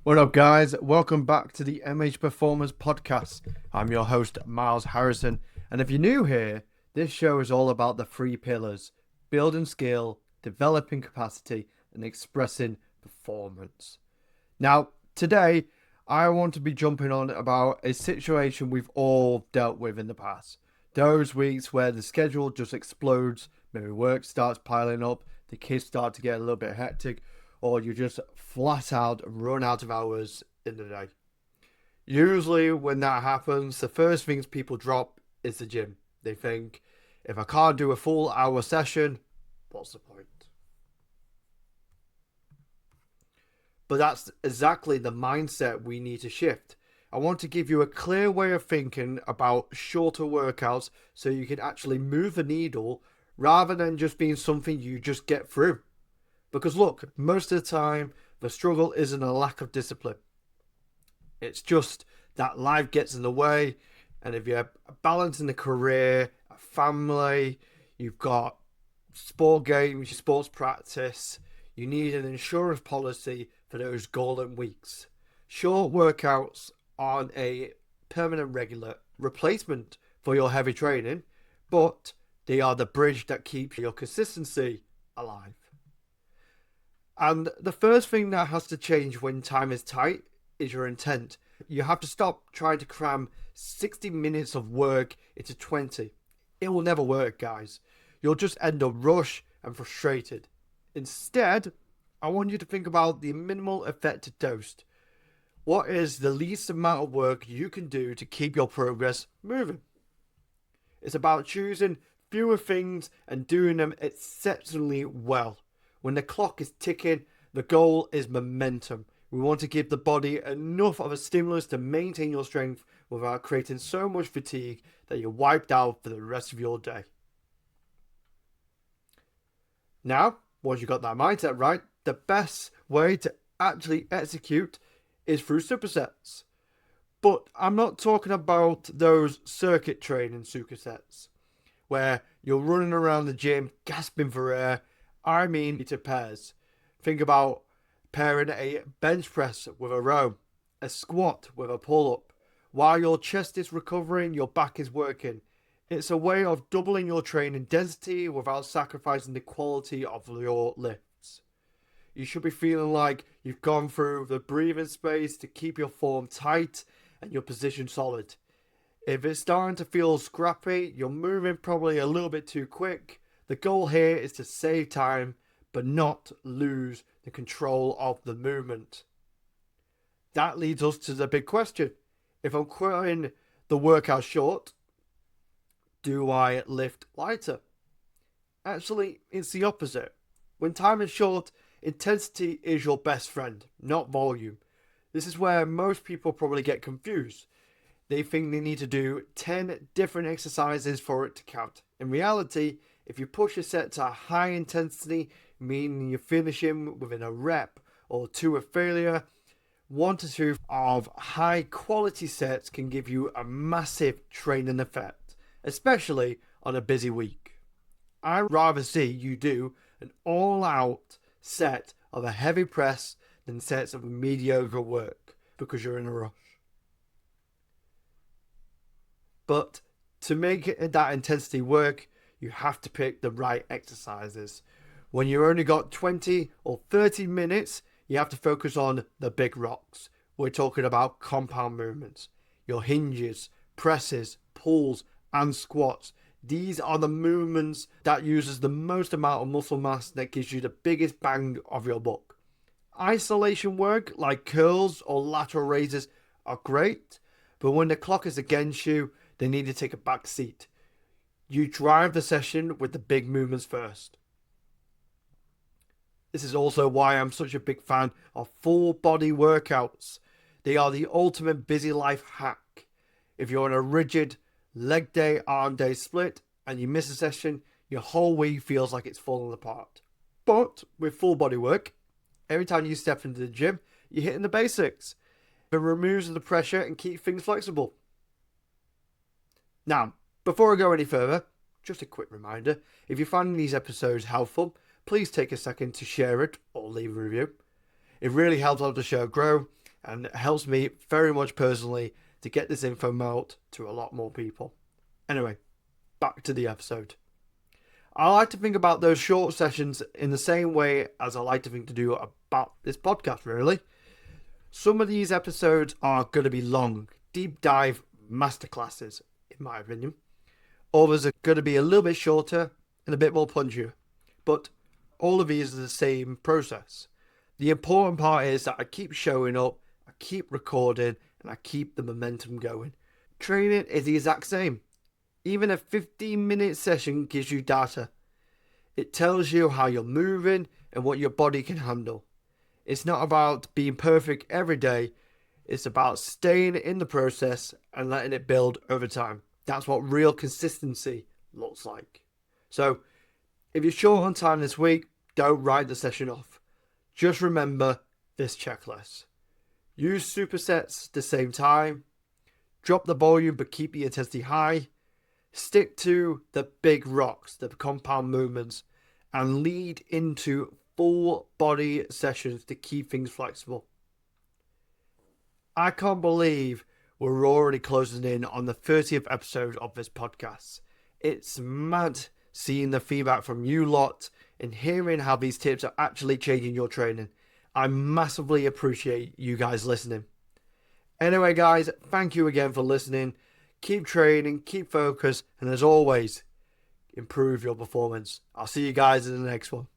What up, guys? Welcome back to the MH Performers podcast. I'm your host, Miles Harrison, and if you're new here, this show is all about the three pillars: building skill, developing capacity, and expressing performance. Now, today, I want to be jumping on about a situation we've all dealt with in the past. Those weeks where the schedule just explodes, maybe work starts piling up, the kids start to get a little bit hectic, or you just flat out run out of hours in the day. Usually when that happens, the first things people drop is the gym. They think, if I can't do a full hour session, what's the point? But that's exactly the mindset we need to shift. I want to give you a clear way of thinking about shorter workouts so you can actually move the needle rather than just being something you just get through. Because look, most of the time, the struggle isn't a lack of discipline. It's just that life gets in the way. And if you're balancing a career, a family, you've got sport games, sports practice, you need an insurance policy for those golden weeks. Short workouts aren't a permanent regular replacement for your heavy training, but they are the bridge that keeps your consistency alive. And the first thing that has to change when time is tight is your intent. You have to stop trying to cram 60 minutes of work into 20. It will never work, guys. You'll just end up rushed and frustrated. Instead, I want you to think about the minimal effective dose. What is the least amount of work you can do to keep your progress moving? It's about choosing fewer things and doing them exceptionally well. When the clock is ticking, the goal is momentum. We want to give the body enough of a stimulus to maintain your strength without creating so much fatigue that you're wiped out for the rest of your day. Now, once you've got that mindset right, the best way to actually execute is through supersets. But I'm not talking about those circuit training supersets where you're running around the gym gasping for air. I mean to pairs. Think about pairing a bench press with a row, a squat with a pull-up. While your chest is recovering, your back is working. It's a way of doubling your training density without sacrificing the quality of your lifts. You should be feeling like you've gone through the breathing space to keep your form tight and your position solid. If it's starting to feel scrappy, you're moving probably a little bit too quick. The goal here is to save time, but not lose the control of the movement. That leads us to the big question. If I'm cutting the workout short, do I lift lighter? Actually, it's the opposite. When time is short, intensity is your best friend, not volume. This is where most people probably get confused. They think they need to do 10 different exercises for it to count. In reality, if you push a set to a high intensity, meaning you're finishing within a rep or two of failure, 1 to 2 of high quality sets can give you a massive training effect, especially on a busy week. I'd rather see you do an all-out set of a heavy press than sets of mediocre work because you're in a rush. But to make that intensity work, you have to pick the right exercises. When you've only got 20 or 30 minutes, you have to focus on the big rocks. We're talking about compound movements. Your hinges, presses, pulls, and squats. These are the movements that uses the most amount of muscle mass that gives you the biggest bang of your buck. Isolation work like curls or lateral raises are great, but when the clock is against you, they need to take a back seat. You drive the session with the big movements first. This is also why I'm such a big fan of full body workouts. They are the ultimate busy life hack. If you're on a rigid leg day, arm day split and you miss a session, your whole week feels like it's falling apart. But with full body work, every time you step into the gym, you're hitting the basics. It removes the pressure and keeps things flexible. Now, before I go any further, just a quick reminder, if you're finding these episodes helpful, please take a second to share it or leave a review. It really helps out the show grow. and it helps me very much personally to get this info out to a lot more people. Anyway, back to the episode. I like to think about those short sessions in the same way as I like to think to do about this podcast, really. Some of these episodes are going to be long, deep dive masterclasses, in my opinion. Others are going to be a little bit shorter and a bit more punchier. But all of these are the same process. The important part is that I keep showing up, I keep recording, and I keep the momentum going. Training is the exact same. Even a 15-minute session gives you data. It tells you how you're moving and what your body can handle. It's not about being perfect every day. It's about staying in the process and letting it build over time. That's what real consistency looks like. So, if you're short on time this week, don't write the session off. Just remember this checklist. Use supersets the same time. Drop the volume but keep the intensity high. Stick to the big rocks, the compound movements, and lead into full body sessions to keep things flexible. I can't believe we're already closing in on the 30th episode of this podcast. It's mad seeing the feedback from you lot and hearing how these tips are actually changing your training. I massively appreciate you guys listening. Anyway, guys, thank you again for listening. Keep training, keep focused, and as always, improve your performance. I'll see you guys in the next one.